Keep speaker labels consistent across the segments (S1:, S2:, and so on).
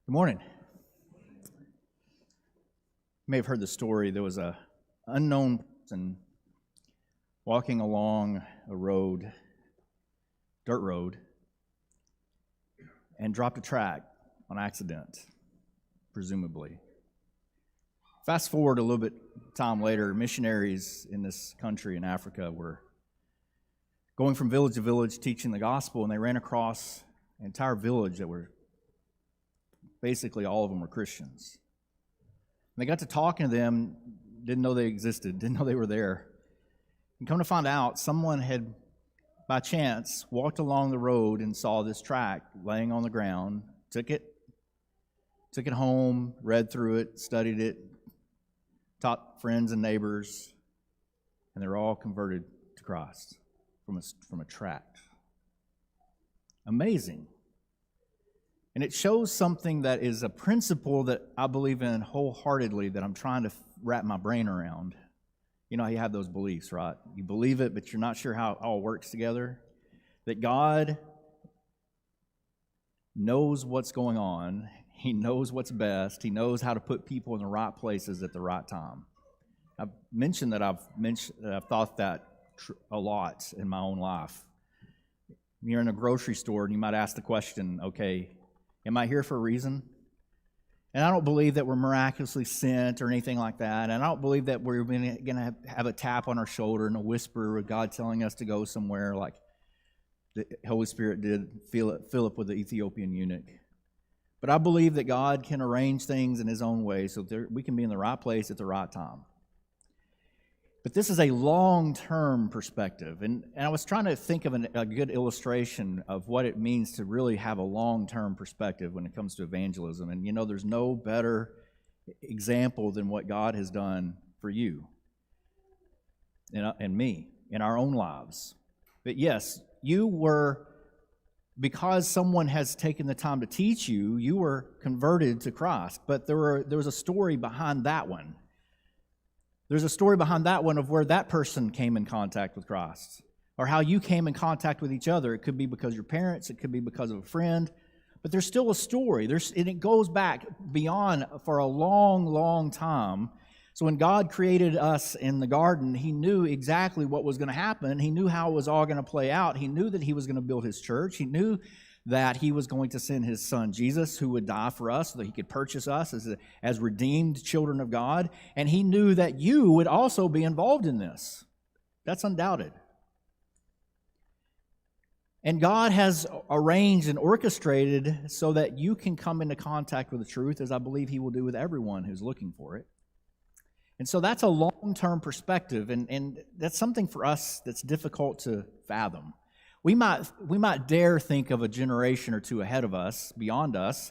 S1: Good morning. You may have heard the story. There was a unknown person walking along a road, dirt road, and dropped a track on accident, presumably. Fast forward a little bit time later, missionaries in this country in Africa were going from village to village teaching the gospel, and they ran across an entire village that were basically all of them were Christians. And they got to talking to them, didn't know they existed, didn't know they were there. And come to find out, someone had, by chance, walked along the road and saw this tract laying on the ground, took it home, read through it, studied it, taught friends and neighbors, and they're all converted to Christ from a tract. Amazing. And it shows something that is a principle that I believe in wholeheartedly, that I'm trying to wrap my brain around. You know, you have those beliefs, right? You believe it, but you're not sure how it all works together. That God knows what's going on. He knows what's best. He knows how to put people in the right places at the right time. I've mentioned that I've thought that a lot in my own life. You're in a grocery store and you might ask the question, okay, am I here for a reason? And I don't believe that we're miraculously sent or anything like that. And I don't believe that we're going to have a tap on our shoulder and a whisper with God telling us to go somewhere like the Holy Spirit did Philip with the Ethiopian eunuch. But I believe that God can arrange things in His own way so that we can be in the right place at the right time. But this is a long-term perspective, and I was trying to think of a good illustration of what it means to really have a long-term perspective when it comes to evangelism. And you know, there's no better example than what God has done for you and me in our own lives. But yes, you were, because someone has taken the time to teach you, you were converted to Christ. But there was a story behind that one. There's a story behind that one of where that person came in contact with Christ, or how you came in contact with each other. It could be because of your parents, it could be because of a friend, but there's still a story. And it goes back beyond for a long, long time. So when God created us in the garden, He knew exactly what was going to happen. He knew how it was all going to play out. He knew that He was going to build His church. He knew that He was going to send His Son, Jesus, who would die for us so that He could purchase us as redeemed children of God. And He knew that you would also be involved in this. That's undoubted. And God has arranged and orchestrated so that you can come into contact with the truth, as I believe He will do with everyone who's looking for it. And so that's a long-term perspective, and that's something for us that's difficult to fathom. We might dare think of a generation or two ahead of us, beyond us,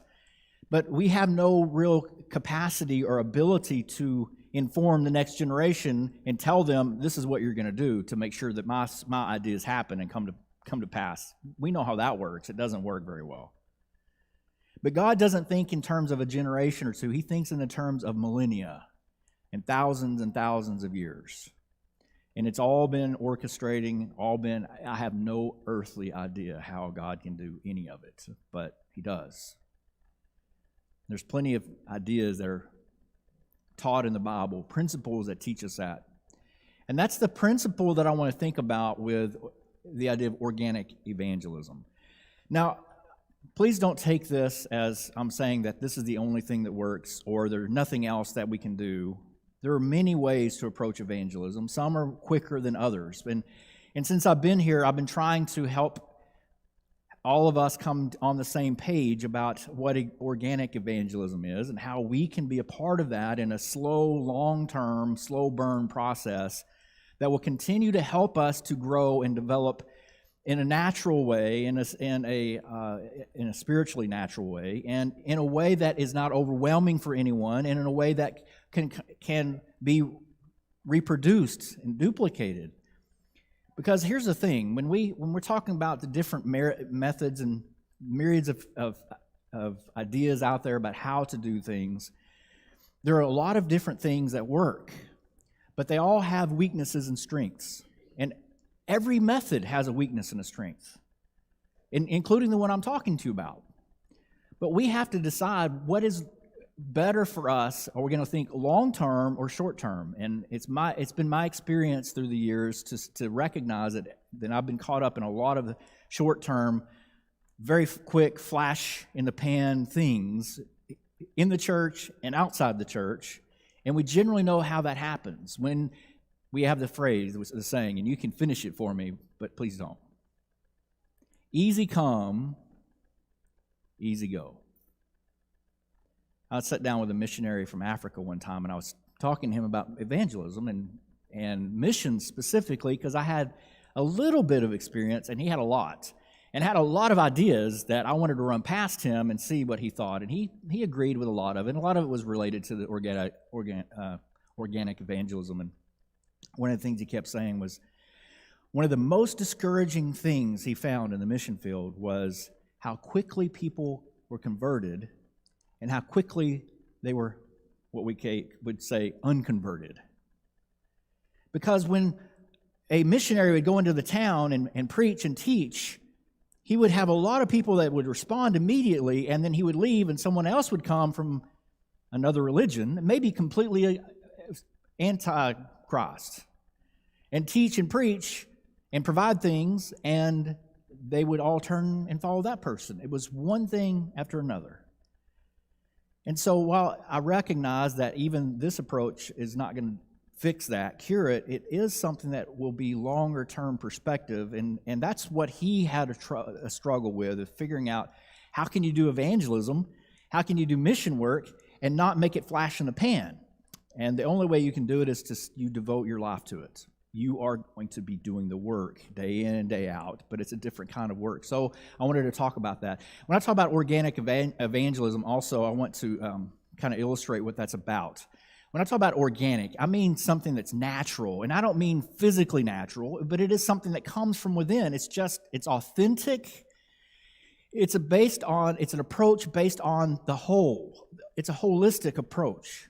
S1: but we have no real capacity or ability to inform the next generation and tell them this is what you're going to do to make sure that my ideas happen and come to pass. We know how that works. It doesn't work very well. But God doesn't think in terms of a generation or two. He thinks in the terms of millennia and thousands of years. And it's all been orchestrating, I have no earthly idea how God can do any of it, but He does. There's plenty of ideas that are taught in the Bible, principles that teach us that. And that's the principle that I want to think about with the idea of organic evangelism. Now, please don't take this as I'm saying that this is the only thing that works or there's nothing else that we can do. There are many ways to approach evangelism. Some are quicker than others. And since I've been here, I've been trying to help all of us come on the same page about what organic evangelism is and how we can be a part of that in a slow, long-term, slow burn process that will continue to help us to grow and develop in a natural way, in a spiritually natural way, and in a way that is not overwhelming for anyone, and in a way that can be reproduced and duplicated. Because here's the thing: when we're talking about the different methods and myriads of ideas out there about how to do things, there are a lot of different things that work, but they all have weaknesses and strengths. And every method has a weakness and a strength, including the one I'm talking to you about. But we have to decide what is better for us. Are we going to think long-term or short-term? And it's been my experience through the years to recognize that I've been caught up in a lot of the short-term, very quick, flash-in-the-pan things in the church and outside the church. And we generally know how that happens when we have the phrase, the saying, and you can finish it for me, but please don't. Easy come, easy go. I sat down with a missionary from Africa one time, and I was talking to him about evangelism and missions specifically, because I had a little bit of experience, and he had a lot. And had a lot of ideas that I wanted to run past him and see what he thought. And he agreed with a lot of it. And a lot of it was related to the organic evangelism. And one of the things he kept saying was, one of the most discouraging things he found in the mission field was how quickly people were converted and how quickly they were, what we would say, unconverted. Because when a missionary would go into the town and preach and teach, he would have a lot of people that would respond immediately, and then he would leave, and someone else would come from another religion, maybe completely anti-Christ, and teach and preach and provide things, and they would all turn and follow that person. It was one thing after another. And so while I recognize that even this approach is not going to fix that, cure it, it is something that will be longer-term perspective, and that's what he had a struggle with, is figuring out how can you do evangelism, how can you do mission work, and not make it flash in the pan. And the only way you can do it is you devote your life to it. You are going to be doing the work day in and day out, but it's a different kind of work. So I wanted to talk about that. When I talk about organic evangelism, also I want to kind of illustrate what that's about. When I talk about organic, I mean something that's natural, and I don't mean physically natural, but it is something that comes from within. It's authentic. It's an approach based on the whole. It's a holistic approach.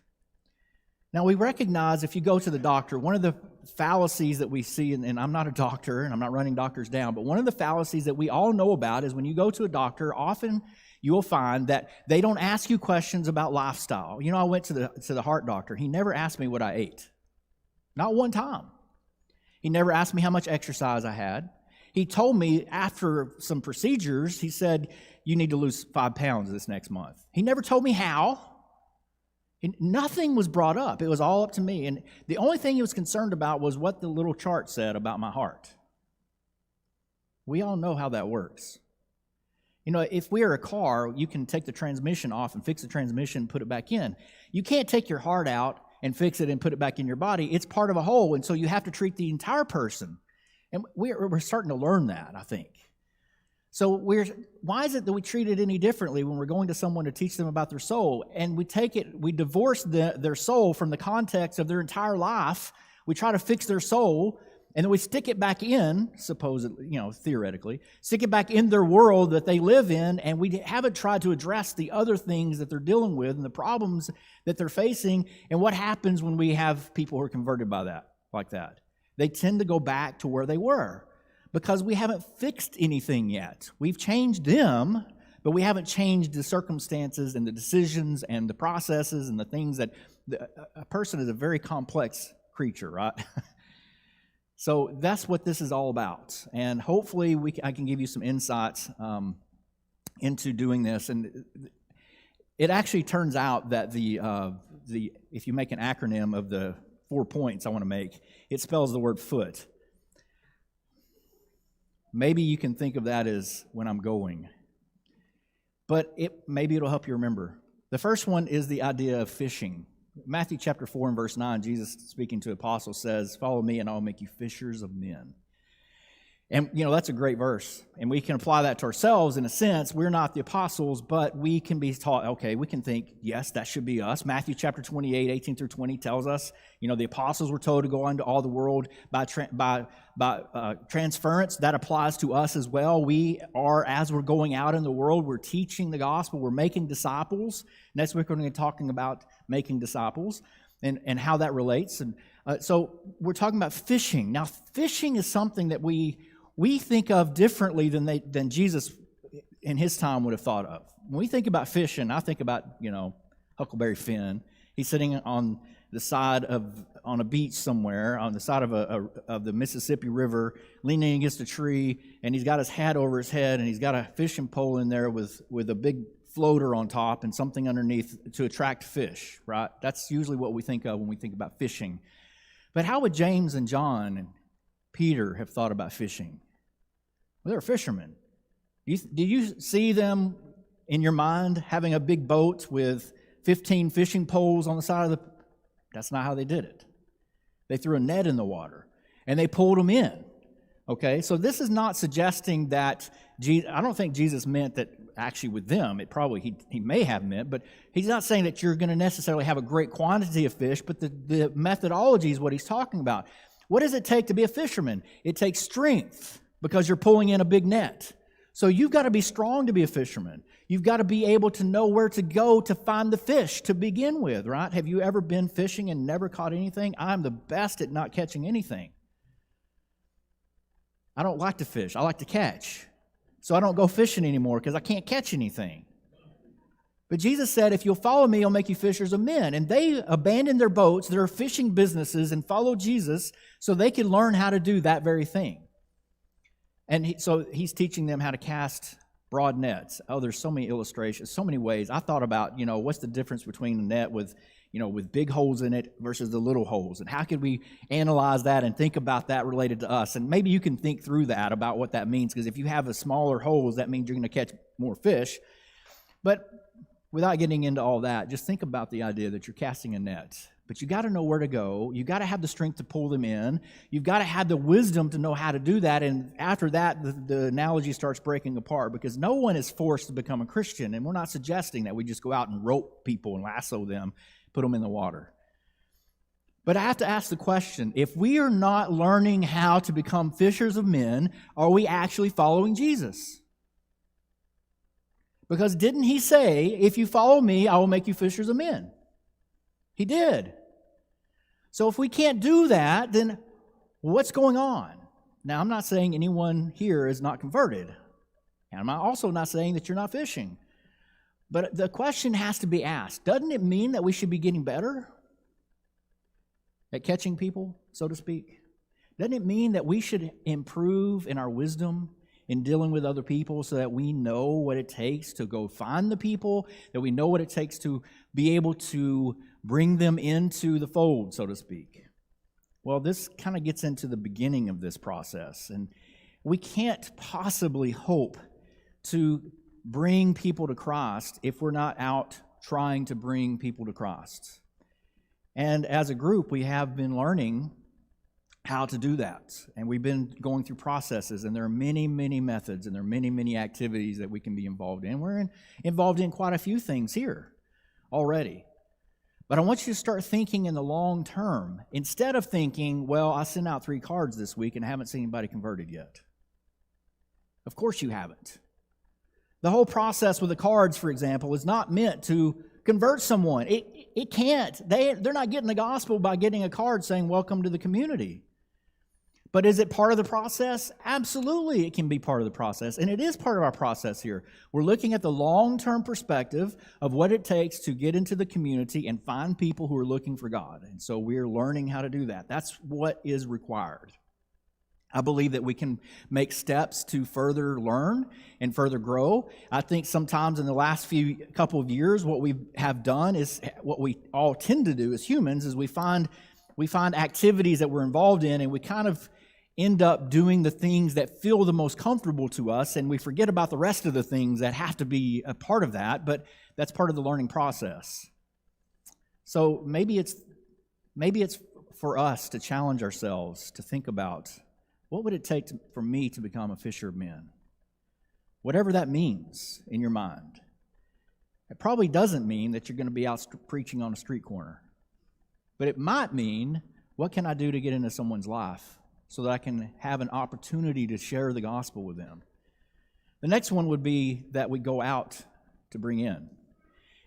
S1: Now, we recognize if you go to the doctor, one of the fallacies that we see, and I'm not a doctor, and I'm not running doctors down, but one of the fallacies that we all know about is when you go to a doctor, often you will find that they don't ask you questions about lifestyle. You know, I went to the heart doctor. He never asked me what I ate. Not one time. He never asked me how much exercise I had. He told me after some procedures, he said, you need to lose 5 pounds this next month. He never told me how. Nothing was brought up. It was all up to me. And the only thing he was concerned about was what the little chart said about my heart. We all know how that works. You know, if we are a car, you can take the transmission off and fix the transmission and put it back in. You can't take your heart out and fix it and put it back in your body. It's part of a whole, and so you have to treat the entire person. And we're starting to learn that, I think. So why is it that we treat it any differently when we're going to someone to teach them about their soul? And we divorce their soul from the context of their entire life. We try to fix their soul, and then we stick it back in, supposedly, theoretically, stick it back in their world that they live in, and we haven't tried to address the other things that they're dealing with and the problems that they're facing. And what happens when we have people who are converted like that? They tend to go back to where they were because we haven't fixed anything yet. We've changed them, but we haven't changed the circumstances and the decisions and the processes and the things that a person is a very complex creature, right? So that's what this is all about. And hopefully I can give you some insights into doing this. And it actually turns out that if you make an acronym of the 4 points I want to make, it spells the word foot. Maybe you can think of that as when I'm going. But maybe it'll help you remember. The first one is the idea of fishing. Matthew chapter 4 and verse 9, Jesus speaking to apostles says, "Follow me and I'll make you fishers of men." And, that's a great verse. And we can apply that to ourselves in a sense. We're not the apostles, but we can be taught, okay, we can think, yes, that should be us. Matthew chapter 28, 18 through 20 tells us, the apostles were told to go into all the world by transference. That applies to us as well. We are, as we're going out in the world, we're teaching the gospel. We're making disciples. Next week, we're going to be talking about making disciples and how that relates. And so we're talking about fishing. Now, fishing is something that we think of differently than Jesus in his time would have thought of. When we think about fishing, I think about, Huckleberry Finn. He's sitting on the side on a beach somewhere, on the side of the Mississippi River, leaning against a tree, and he's got his hat over his head, and he's got a fishing pole in there with a big floater on top and something underneath to attract fish, right? That's usually what we think of when we think about fishing. But how would James and John and Peter have thought about fishing? Well, they were fishermen. Did you see them in your mind having a big boat with 15 fishing poles on the side of the... That's not how they did it. They threw a net in the water, and they pulled them in. Okay, so this is not suggesting that... I don't think Jesus meant that actually with them. It probably he may have meant, but he's not saying that you're going to necessarily have a great quantity of fish, but the methodology is what he's talking about. What does it take to be a fisherman? It takes strength because you're pulling in a big net. So you've got to be strong to be a fisherman. You've got to be able to know where to go to find the fish to begin with, right? Have you ever been fishing and never caught anything? I'm the best at not catching anything. I don't like to fish. I like to catch. So I don't go fishing anymore because I can't catch anything. But Jesus said, if you'll follow me, I'll make you fishers of men. And they abandoned their boats, their fishing businesses, and followed Jesus so they could learn how to do that very thing. And so he's teaching them how to cast broad nets. Oh, there's so many illustrations, so many ways. I thought about, what's the difference between a net with big holes in it versus the little holes? And how could we analyze that and think about that related to us? And maybe you can think through that about what that means, because if you have a smaller holes, that means you're going to catch more fish. But without getting into all that, just think about the idea that you're casting a net. But you got to know where to go. You got to have the strength to pull them in. You've got to have the wisdom to know how to do that. And after that, the analogy starts breaking apart, because no one is forced to become a Christian. And we're not suggesting that we just go out and rope people and lasso them, put them in the water. But I have to ask the question, if we are not learning how to become fishers of men, are we actually following Jesus? Because didn't he say, if you follow me, I will make you fishers of men? He did. So if we can't do that, then what's going on? Now, I'm not saying anyone here is not converted. And I'm also not saying that you're not fishing. But the question has to be asked, doesn't it mean that we should be getting better at catching people, so to speak? Doesn't it mean that we should improve in our wisdom in dealing with other people so that we know what it takes to go find the people, that we know what it takes to be able to bring them into the fold, so to speak? Well, this kind of gets into the beginning of this process, and we can't possibly hope to bring people to Christ if we're not out trying to bring people to Christ. And as a group, we have been learning how to do that. And we've been going through processes, and there are many, many methods, and there are many, many activities that we can be involved in. We're involved in quite a few things here already. But I want you to start thinking in the long term, instead of thinking, well, I sent out 3 cards this week and I haven't seen anybody converted yet. Of course you haven't. The whole process with the cards, for example, is not meant to convert someone. It can't. They're not getting the gospel by getting a card saying, welcome to the community. But is it part of the process? Absolutely, it can be part of the process. And it is part of our process here. We're looking at the long-term perspective of what it takes to get into the community and find people who are looking for God. And so we're learning how to do that. That's what is required. I believe that we can make steps to further learn and further grow. I think sometimes in the last couple of years, what we have done is what we all tend to do as humans is we find activities that we're involved in, and we kind of end up doing the things that feel the most comfortable to us, and we forget about the rest of the things that have to be a part of that, but that's part of the learning process. So maybe it's for us to challenge ourselves to think about, what would it take for me to become a fisher of men? Whatever that means in your mind. It probably doesn't mean that you're going to be out preaching on a street corner. But it might mean, what can I do to get into someone's life so that I can have an opportunity to share the gospel with them? The next one would be that we go out to bring in.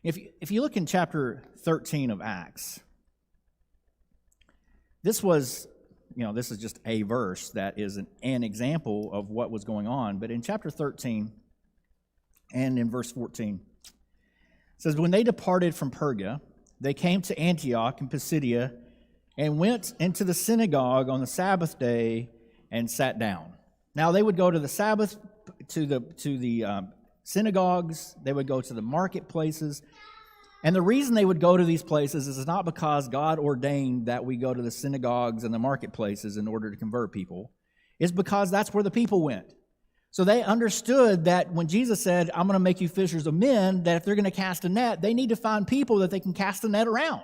S1: If you look in chapter 13 of Acts, this is just a verse that is an example of what was going on. But in chapter 13, and in verse 14. It says, when they departed from Perga, they came to Antioch in Pisidia and went into the synagogue on the Sabbath day and sat down. Now they would go to the Sabbath, to the synagogues, they would go to the marketplaces. And the reason they would go to these places is not because God ordained that we go to the synagogues and the marketplaces in order to convert people. It's because that's where the people went. So they understood that when Jesus said, I'm going to make you fishers of men, that if they're going to cast a net, they need to find people that they can cast a net around.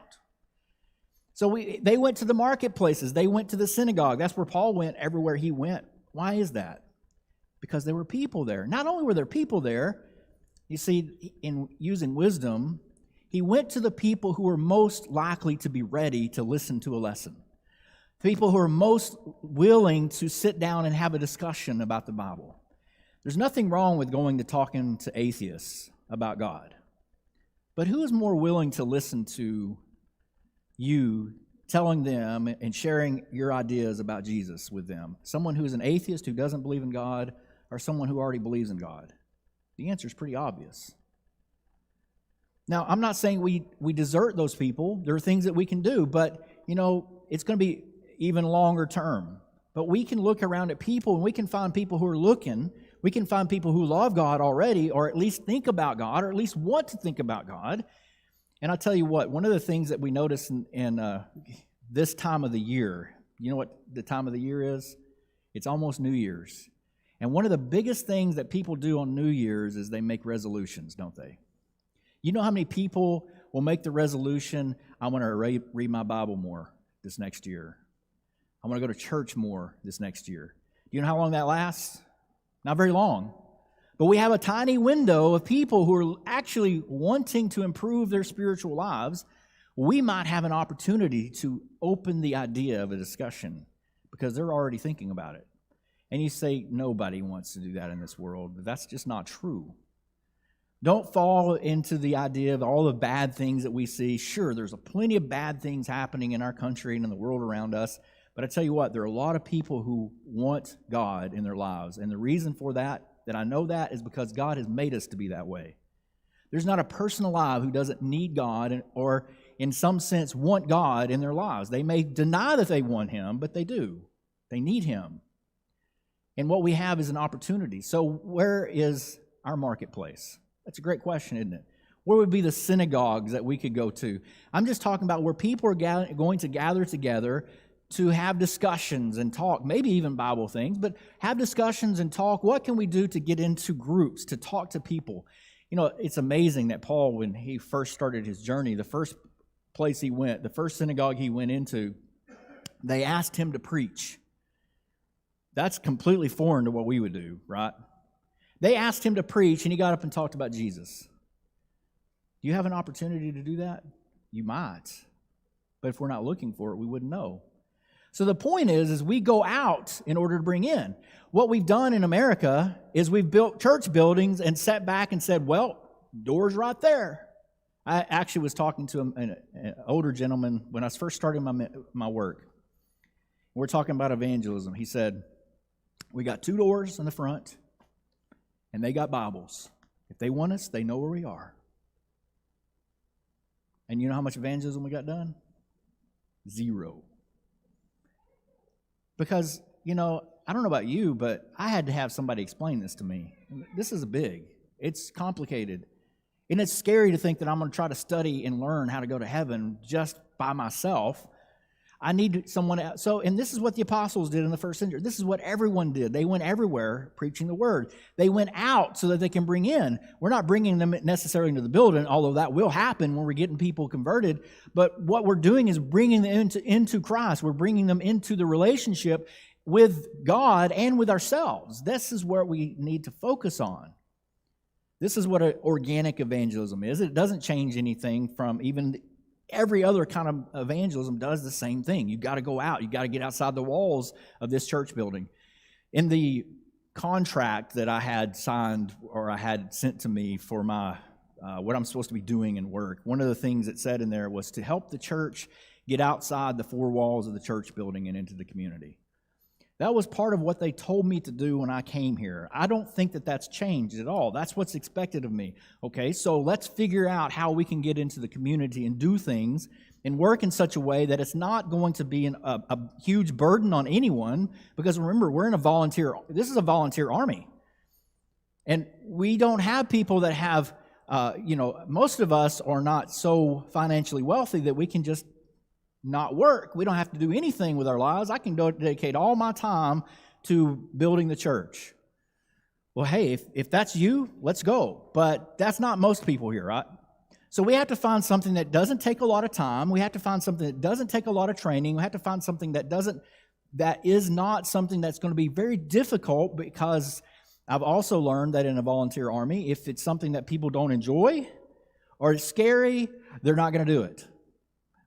S1: So they went to the marketplaces. They went to the synagogue. That's where Paul went everywhere he went. Why is that? Because there were people there. Not only were there people there, you see, in using wisdom, he went to the people who were most likely to be ready to listen to a lesson. People who are most willing to sit down and have a discussion about the Bible. There's nothing wrong with going to talking to atheists about God. But who is more willing to listen to you telling them and sharing your ideas about Jesus with them? Someone who's an atheist who doesn't believe in God, or someone who already believes in God? The answer is pretty obvious. Now, I'm not saying we desert those people. There are things that we can do, but, it's going to be even longer term. But we can look around at people, and we can find people who are looking. We can find people who love God already, or at least think about God, or at least want to think about God. And I'll tell you what, one of the things that we notice in this time of the year, you know what the time of the year is? It's almost New Year's. And one of the biggest things that people do on New Year's is they make resolutions, don't they? You know how many people will make the resolution, I'm going to read my Bible more this next year. I'm going to go to church more this next year. Do you know how long that lasts? Not very long. But we have a tiny window of people who are actually wanting to improve their spiritual lives. We might have an opportunity to open the idea of a discussion because they're already thinking about it. And you say, nobody wants to do that in this world. But that's just not true. Don't fall into the idea of all the bad things that we see. Sure, there's plenty of bad things happening in our country and in the world around us. But I tell you what, there are a lot of people who want God in their lives. And the reason for that I know that, is because God has made us to be that way. There's not a person alive who doesn't need God or, in some sense, want God in their lives. They may deny that they want Him, but they do. They need Him. And what we have is an opportunity. So where is our marketplace? That's a great question, isn't it? Where would be the synagogues that we could go to? I'm just talking about where people are going to gather together to have discussions and talk, maybe even Bible things, but have discussions and talk. What can we do to get into groups, to talk to people? It's amazing that Paul, when he first started his journey, the first place he went, the first synagogue he went into, they asked him to preach. That's completely foreign to what we would do, right? They asked him to preach, and he got up and talked about Jesus. Do you have an opportunity to do that? You might. But if we're not looking for it, we wouldn't know. So the point is we go out in order to bring in. What we've done in America is we've built church buildings and sat back and said, well, door's right there. I actually was talking to an older gentleman when I was first starting my work. We're talking about evangelism. He said, we got 2 doors in the front, and they got Bibles. If they want us, they know where we are. And you know how much evangelism we got done? 0. Because, I don't know about you, but I had to have somebody explain this to me. This is big. It's complicated. And it's scary to think that I'm going to try to study and learn how to go to heaven just by myself. I need someone else. So, and this is what the apostles did in the first century. This is what everyone did. They went everywhere preaching the word. They went out so that they can bring in. We're not bringing them necessarily into the building, although that will happen when we're getting people converted. But what we're doing is bringing them into Christ. We're bringing them into the relationship with God and with ourselves. This is where we need to focus on. This is what organic evangelism is. It doesn't change anything from even every other kind of evangelism does the same thing. You've got to go out. You've got to get outside the walls of this church building. In the contract that I had signed or I had sent to me for my what I'm supposed to be doing in work, one of the things it said in there was to help the church get outside the 4 walls of the church building and into the community. That was part of what they told me to do when I came here. I don't think that that's changed at all. That's what's expected of me. Okay, so let's figure out how we can get into the community and do things and work in such a way that it's not going to be a huge burden on anyone, because remember, this is a volunteer army. And we don't have people that have, most of us are not so financially wealthy that we can just not work. We don't have to do anything with our lives. I can dedicate all my time to building the church. Well, hey, if that's you, let's go. But that's not most people here, right? So we have to find something that doesn't take a lot of time. We have to find something that doesn't take a lot of training. We have to find something that is not something that's going to be very difficult, because I've also learned that in a volunteer army, if it's something that people don't enjoy or it's scary, they're not going to do it.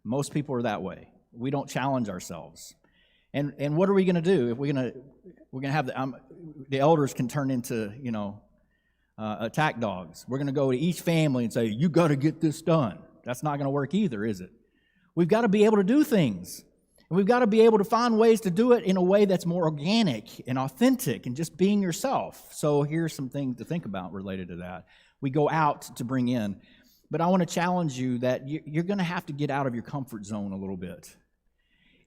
S1: Most people are that way. We don't challenge ourselves. And what are we going to do if we're going to have the elders can turn into attack dogs? We're going to go to each family and say, you got to get this done. That's not going to work either, is it? We've got to be able to do things. And we've got to be able to find ways to do it in a way that's more organic and authentic and just being yourself. So here's some things to think about related to that. We go out to bring in. But I want to challenge you that you're going to have to get out of your comfort zone a little bit.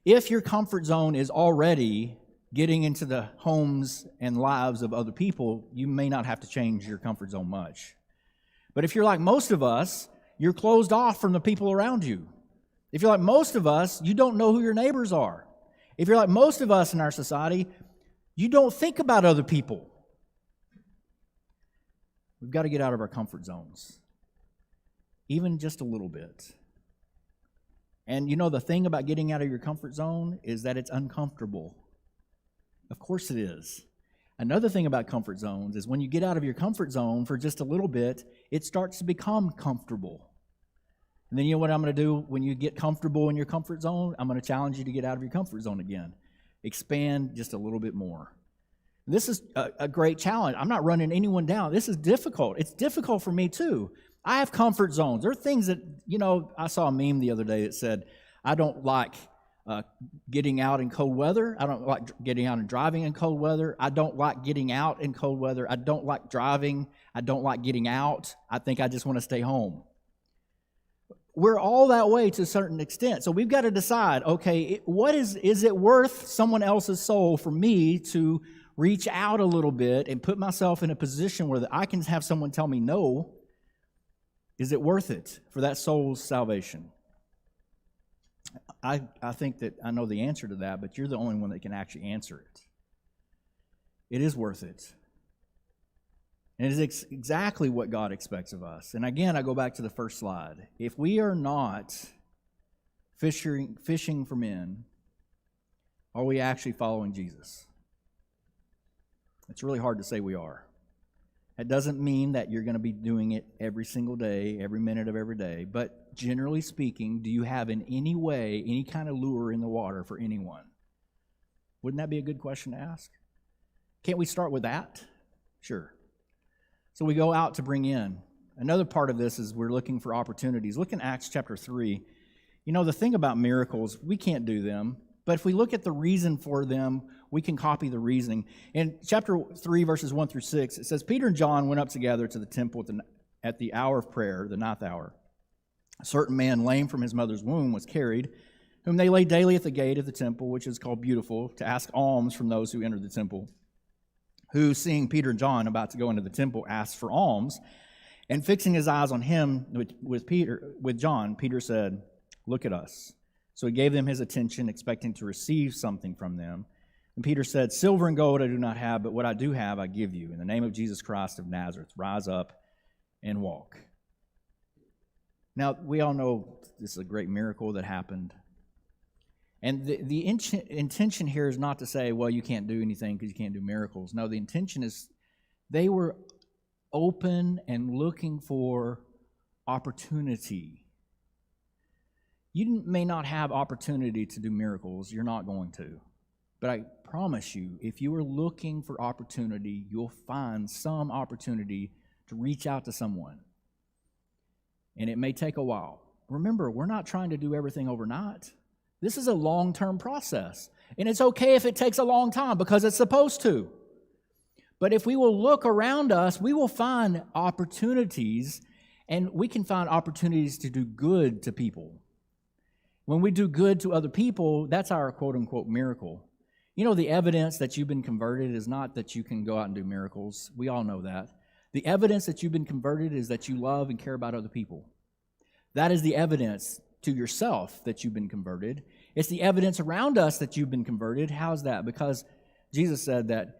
S1: If your comfort zone is already getting into the homes and lives of other people, you may not have to change your comfort zone much. But if you're like most of us, you're closed off from the people around you. If you're like most of us, you don't know who your neighbors are. If you're like most of us in our society, you don't think about other people. We've got to get out of our comfort zones. Even just a little bit. And the thing about getting out of your comfort zone is that it's uncomfortable. Of course it is. Another thing about comfort zones is when you get out of your comfort zone for just a little bit, it starts to become comfortable. And then you know what I'm going to do when you get comfortable in your comfort zone? I'm going to challenge you to get out of your comfort zone again. Expand just a little bit more. This is a great challenge. I'm not running anyone down. This is difficult. It's difficult for me too. I have comfort zones. There are things that, I saw a meme the other day that said, I don't like getting out in cold weather. I don't like getting out and driving in cold weather. I don't like getting out in cold weather. I don't like driving. I don't like getting out. I think I just want to stay home. We're all that way to a certain extent. So we've got to decide, okay, is it worth someone else's soul for me to reach out a little bit and put myself in a position where I can have someone tell me no? Is it worth it for that soul's salvation? I think that I know the answer to that, but you're the only one that can actually answer it. It is worth it. And it is exactly what God expects of us. And again, I go back to the first slide. If we are not fishing for men, are we actually following Jesus? It's really hard to say we are. That doesn't mean that you're going to be doing it every single day, every minute of every day. But generally speaking, do you have in any way, any kind of lure in the water for anyone? Wouldn't that be a good question to ask? Can't we start with that? Sure. So we go out to bring in. Another part of this is we're looking for opportunities. Look in Acts chapter 3. The thing about miracles, we can't do them. But if we look at the reason for them, we can copy the reasoning. In chapter 3, verses 1 through 6, it says, Peter and John went up together to the temple at the hour of prayer, the 9th hour. A certain man, lame from his mother's womb, was carried, whom they laid daily at the gate of the temple, which is called Beautiful, to ask alms from those who entered the temple. Who, seeing Peter and John about to go into the temple, asked for alms. And fixing his eyes on him with John, Peter said, "Look at us." So he gave them his attention, expecting to receive something from them. And Peter said, "Silver and gold I do not have, but what I do have I give you. In the name of Jesus Christ of Nazareth, rise up and walk." Now, we all know this is a great miracle that happened. And the intention here is not to say, well, you can't do anything because you can't do miracles. No, the intention is they were open and looking for opportunity. You may not have opportunity to do miracles. You're not going to. But I promise you, if you are looking for opportunity, you'll find some opportunity to reach out to someone. And it may take a while. Remember, we're not trying to do everything overnight. This is a long-term process. And it's okay if it takes a long time because it's supposed to. But if we will look around us, we will find opportunities, and we can find opportunities to do good to people. When we do good to other people, that's our quote-unquote miracle. You know, the evidence that you've been converted is not that you can go out and do miracles. We all know that. The evidence that you've been converted is that you love and care about other people. That is the evidence to yourself that you've been converted. It's the evidence around us that you've been converted. How's that? Because Jesus said that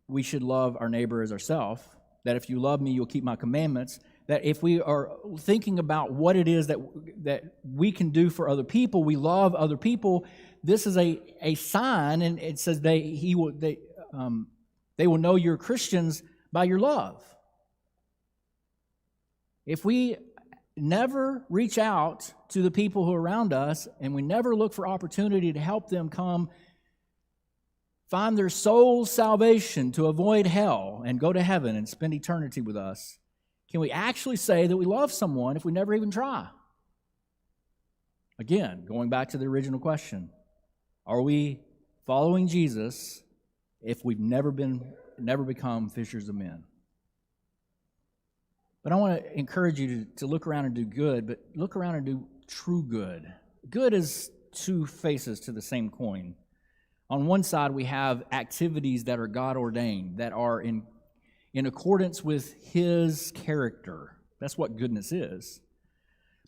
S1: we should love our neighbor as ourselves, that if you love me, you'll keep my commandments, that if we are thinking about what it is that we can do for other people, we love other people, this is a sign, and it says they will know you're Christians by your love. If we never reach out to the people who are around us, and we never look for opportunity to help them come find their soul's salvation to avoid hell and go to heaven and spend eternity with us, can we actually say that we love someone if we never even try? Again, going back to the original question, are we following Jesus if we've never become fishers of men? But I want to encourage you to look around and do good, but look around and do true good. Good is two faces to the same coin. On one side, we have activities that are God-ordained, that are in accordance with His character. That's what goodness is.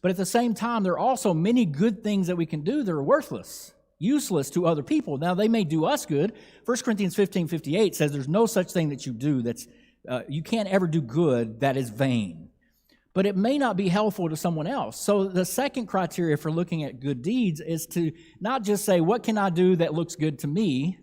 S1: But at the same time, there are also many good things that we can do that are worthless, useless to other people. Now, they may do us good. 1 Corinthians 15:58 says there's no such thing that you do that's you can't ever do good that is vain. But it may not be helpful to someone else. So the second criteria for looking at good deeds is to not just say, what can I do that looks good to me,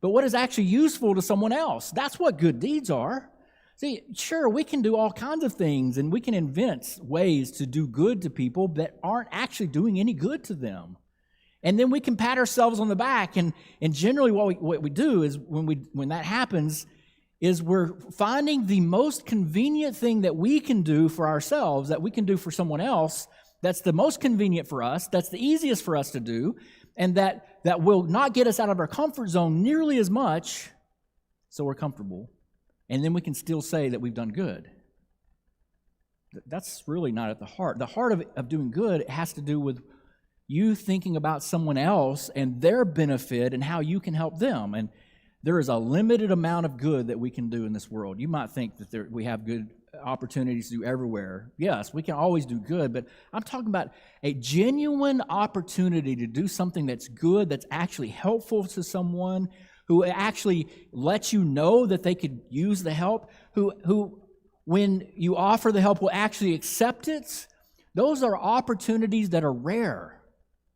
S1: but what is actually useful to someone else. That's what good deeds are. See, sure, we can do all kinds of things, and we can invent ways to do good to people that aren't actually doing any good to them. And then we can pat ourselves on the back, and generally what we do is when that happens is we're finding the most convenient thing that we can do for ourselves, that we can do for someone else, that's the most convenient for us, that's the easiest for us to do, and that will not get us out of our comfort zone nearly as much, so we're comfortable. And then we can still say that we've done good. That's really not at the heart. The heart of doing good has to do with you thinking about someone else and their benefit and how you can help them. And there is a limited amount of good that we can do in this world. You might think that we have good opportunities to do everywhere. Yes, we can always do good, but I'm talking about a genuine opportunity to do something that's good, that's actually helpful to someone, who actually lets you know that they could use the help, who when you offer the help will actually accept it. Those are opportunities that are rare.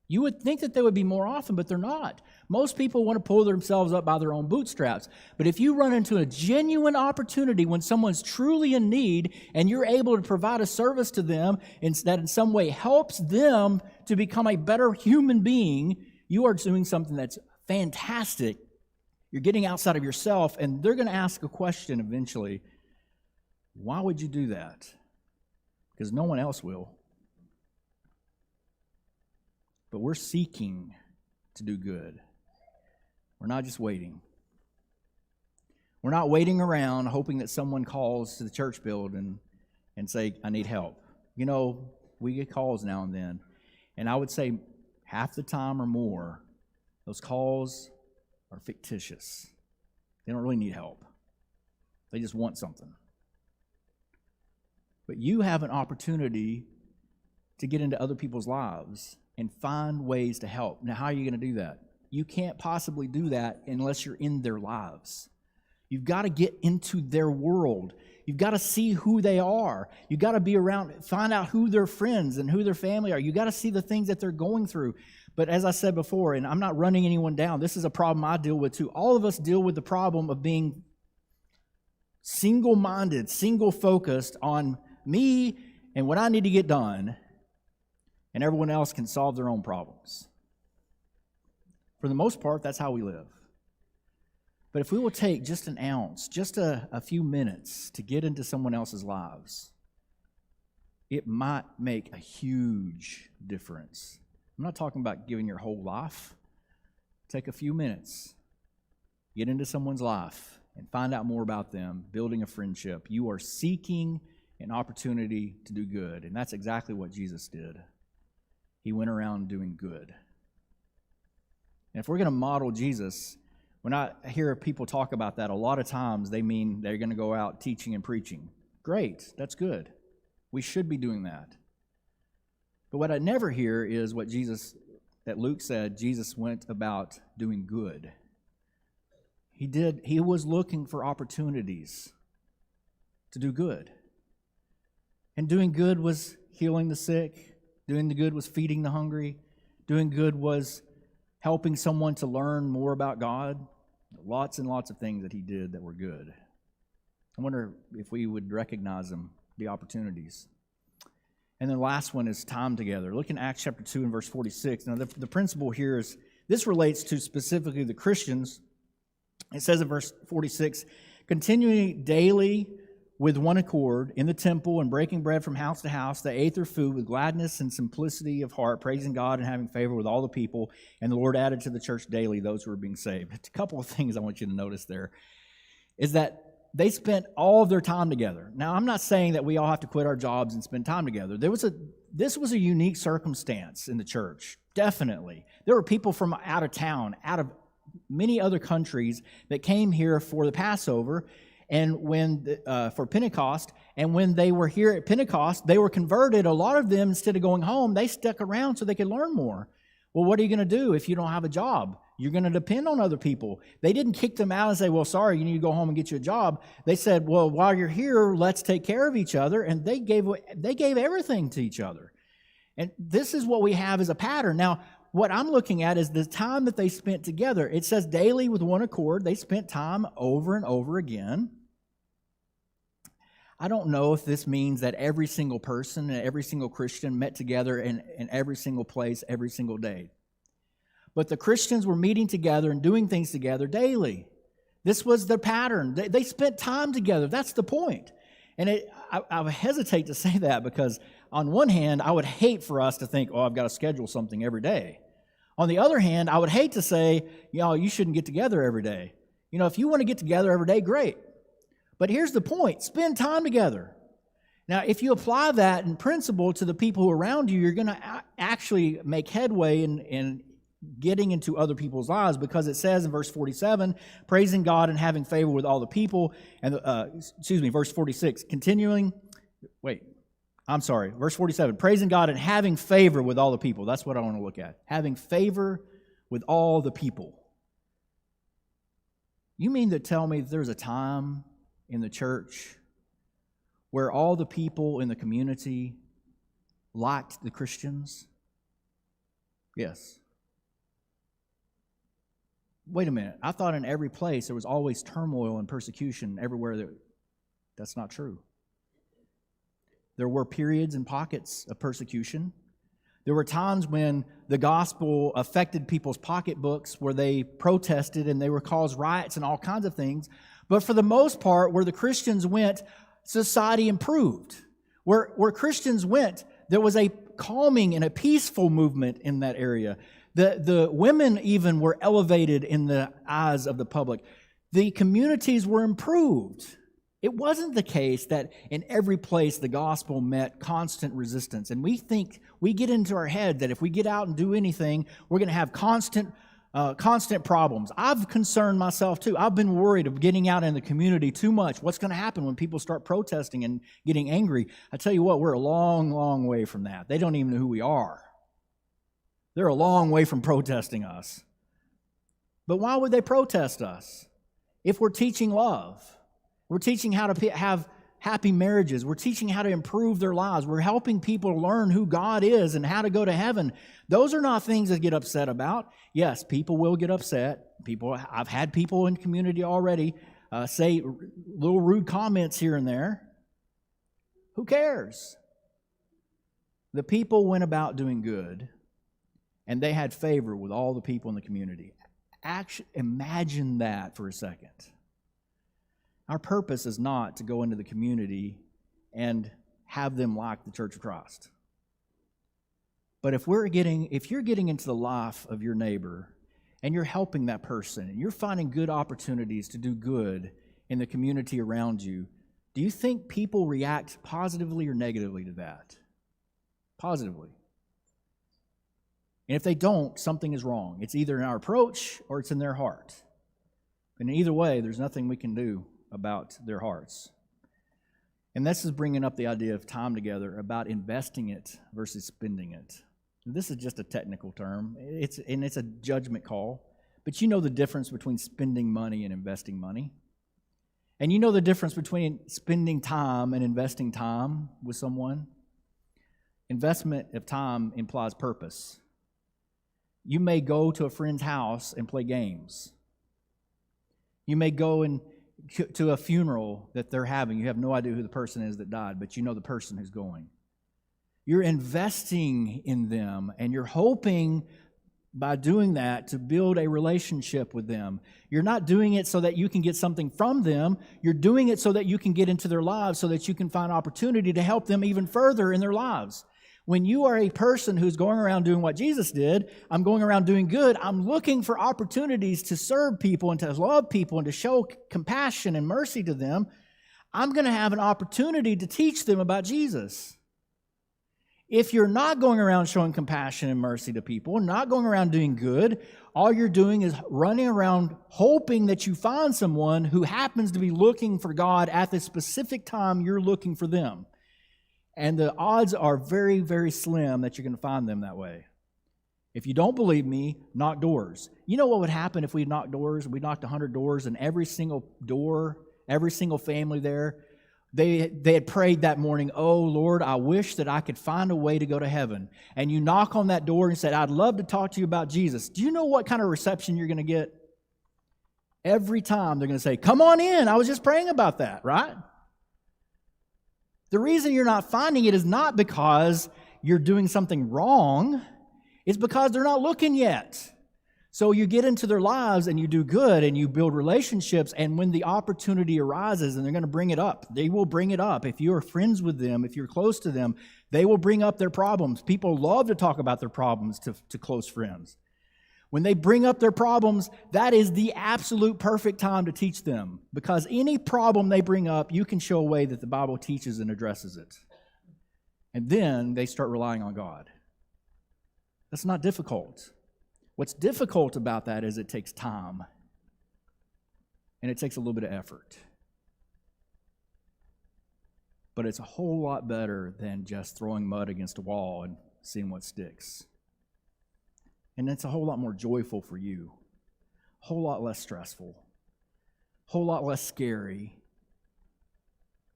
S1: You would think that they would be more often, but they're not. Most people want to pull themselves up by their own bootstraps. But if you run into a genuine opportunity when someone's truly in need and you're able to provide a service to them that in some way helps them to become a better human being, you are doing something that's fantastic. You're getting outside of yourself, and they're going to ask a question eventually. Why would you do that? Because no one else will. But we're seeking to do good. We're not just waiting. We're not waiting around hoping that someone calls to the church building and say, I need help. You know, we get calls now and then. And I would say half the time or more, those calls are fictitious. They don't really need help. They just want something. But you have an opportunity to get into other people's lives and find ways to help. Now, how are you going to do that? You can't possibly do that unless you're in their lives. You've got to get into their world. You've got to see who they are. You've got to be around, find out who their friends and who their family are. You've got to see the things that they're going through. But as I said before, and I'm not running anyone down, this is a problem I deal with too. All of us deal with the problem of being single-minded, single-focused on me and what I need to get done, and everyone else can solve their own problems. For the most part, that's how we live. But if we will take just an ounce, just a few minutes to get into someone else's lives, it might make a huge difference. I'm not talking about giving your whole life. Take a few minutes, get into someone's life, and find out more about them, building a friendship. You are seeking an opportunity to do good, and that's exactly what Jesus did. He went around doing good. And if we're going to model Jesus, when I hear people talk about that, a lot of times they mean they're going to go out teaching and preaching. Great, that's good. We should be doing that. But what I never hear is that Luke said, Jesus went about doing good. He was looking for opportunities to do good. And doing good was healing the sick. Doing the good was feeding the hungry. Doing good was helping someone to learn more about God. Lots and lots of things that he did that were good. I wonder if we would recognize them, the opportunities. And then the last one is time together. Look in Acts chapter 2 and verse 46. Now the principle here is, this relates to specifically the Christians. It says in verse 46, continuing daily with one accord in the temple and breaking bread from house to house, they ate their food with gladness and simplicity of heart, praising God and having favor with all the people. And the Lord added to the church daily those who were being saved. A couple of things I want you to notice there is that they spent all of their time together. Now, I'm not saying that we all have to quit our jobs and spend time together. This was a unique circumstance in the church, definitely. There were people from out of town, out of many other countries that came here for the Passover and for Pentecost. And when they were here at Pentecost, they were converted. A lot of them, instead of going home, they stuck around so they could learn more. Well, what are you going to do if you don't have a job? You're going to depend on other people. They didn't kick them out and say, well, sorry, you need to go home and get you a job. They said, well, while you're here, let's take care of each other. And they gave everything to each other. And this is what we have as a pattern. Now, what I'm looking at is the time that they spent together. It says daily with one accord. They spent time over and over again. I don't know if this means that every single person and every single Christian met together in every single place every single day. But the Christians were meeting together and doing things together daily. This was their pattern. They spent time together. That's the point. And I hesitate to say that because on one hand, I would hate for us to think, I've got to schedule something every day. On the other hand, I would hate to say, you shouldn't get together every day. If you want to get together every day, great. But here's the point. Spend time together. Now, if you apply that in principle to the people around you, you're going to actually make headway in getting into other people's lives, because it says in verse 47, praising God and having favor with all the people. And verse 46, verse 47, praising God and having favor with all the people. That's what I want to look at. Having favor with all the people. You mean to tell me there's a time in the church where all the people in the community liked the Christians? Yes. Wait a minute. I thought in every place there was always turmoil and persecution everywhere. That's not true. There were periods and pockets of persecution. There were times when the gospel affected people's pocketbooks, where they protested and they were caused riots and all kinds of things. But for the most part, where the Christians went, society improved. Where Christians went, there was a calming and a peaceful movement in that area. The women even were elevated in the eyes of the public. The communities were improved. It wasn't the case that in every place the gospel met constant resistance. And we get into our head that if we get out and do anything, we're going to have constant problems. I've concerned myself too. I've been worried of getting out in the community too much. What's going to happen when people start protesting and getting angry? I tell you what, we're a long, long way from that. They don't even know who we are. They're a long way from protesting us. But why would they protest us? If we're teaching love, we're teaching how to have happy marriages, we're teaching how to improve their lives, we're helping people learn who God is and how to go to heaven. Those are not things to get upset about. Yes, people will get upset. I've had people in community already say little rude comments here and there. Who cares? The people went about doing good, and they had favor with all the people in the community. Imagine that for a second. Our purpose is not to go into the community and have them like the Church of Christ. But if you're getting into the life of your neighbor and you're helping that person, and you're finding good opportunities to do good in the community around you, do you think people react positively or negatively to that? Positively. And if they don't, something is wrong. It's either in our approach or it's in their heart. And either way, there's nothing we can do about their hearts. And this is bringing up the idea of time together, about investing it versus spending it. This is just a technical term. It's a judgment call. But you know the difference between spending money and investing money. And you know the difference between spending time and investing time with someone. Investment of time implies purpose. You may go to a friend's house and play games. You may go to a funeral that they're having. You have no idea who the person is that died, but you know the person who's going. You're investing in them, and you're hoping by doing that to build a relationship with them. You're not doing it so that you can get something from them. You're doing it so that you can get into their lives, so that you can find opportunity to help them even further in their lives. When you are a person who's going around doing what Jesus did, I'm going around doing good, I'm looking for opportunities to serve people and to love people and to show compassion and mercy to them, I'm going to have an opportunity to teach them about Jesus. If you're not going around showing compassion and mercy to people, not going around doing good, all you're doing is running around hoping that you find someone who happens to be looking for God at the specific time you're looking for them. And the odds are very, very slim that you're going to find them that way. If you don't believe me, knock doors. You know what would happen if we knocked doors? We knocked 100 doors, and every single door, every single family there, they had prayed that morning, "Oh, Lord, I wish that I could find a way to go to heaven." And you knock on that door and said, "I'd love to talk to you about Jesus." Do you know what kind of reception you're going to get? Every time they're going to say, "Come on in. I was just praying about that," right? The reason you're not finding it is not because you're doing something wrong. It's because they're not looking yet. So you get into their lives and you do good and you build relationships, and when the opportunity arises and they're going to bring it up, they will bring it up. If you're friends with them, if you're close to them, they will bring up their problems. People love to talk about their problems to close friends. When they bring up their problems, that is the absolute perfect time to teach them, because any problem they bring up, you can show a way that the Bible teaches and addresses it. And then they start relying on God. That's not difficult. What's difficult about that is it takes time, and it takes a little bit of effort. But it's a whole lot better than just throwing mud against a wall and seeing what sticks. And it's a whole lot more joyful for you, a whole lot less stressful, a whole lot less scary.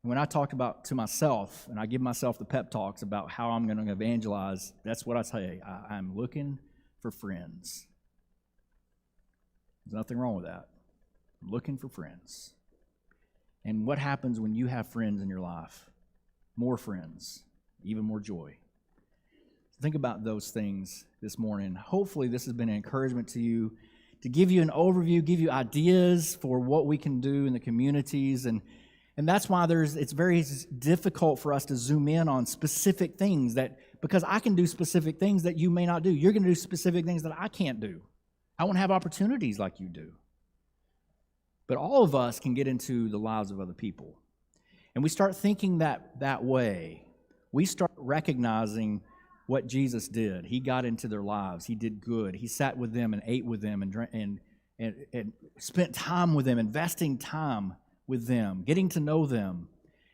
S1: When I talk about to myself, and I give myself the pep talks about how I'm going to evangelize, that's what I say. I'm looking for friends. There's nothing wrong with that. I'm looking for friends. And what happens when you have friends in your life? More friends, even more joy. Think about those things this morning. Hopefully this has been an encouragement to you, to give you an overview, give you ideas for what we can do in the communities. And that's why it's very difficult for us to zoom in on specific things, because I can do specific things that you may not do. You're going to do specific things that I can't do. I won't have opportunities like you do. But all of us can get into the lives of other people. And we start thinking that way. We start recognizing what Jesus did. He got into their lives. He did good. He sat with them and ate with them and drank, and spent time with them, investing time with them, getting to know them.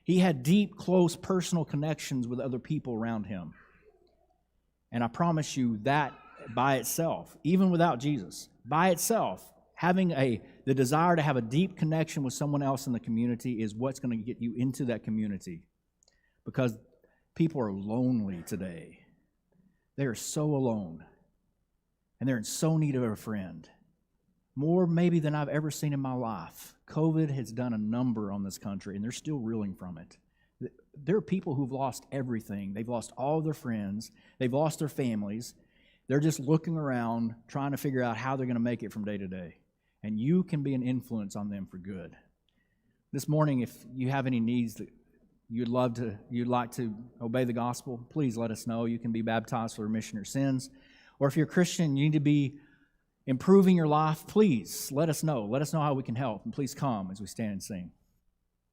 S1: He had deep, close, personal connections with other people around him. And I promise you that by itself, even without Jesus, by itself, having the desire to have a deep connection with someone else in the community is what's going to get you into that community. Because people are lonely today. They are so alone. And they're in so need of a friend. More maybe than I've ever seen in my life. COVID has done a number on this country, and they're still reeling from it. There are people who've lost everything. They've lost all their friends. They've lost their families. They're just looking around, trying to figure out how they're going to make it from day to day. And you can be an influence on them for good. This morning, if you have any needs that you'd like to obey the gospel, please let us know. You can be baptized for remission of sins. Or if you're a Christian, you need to be improving your life, please let us know. Let us know how we can help, and please come as we stand and sing.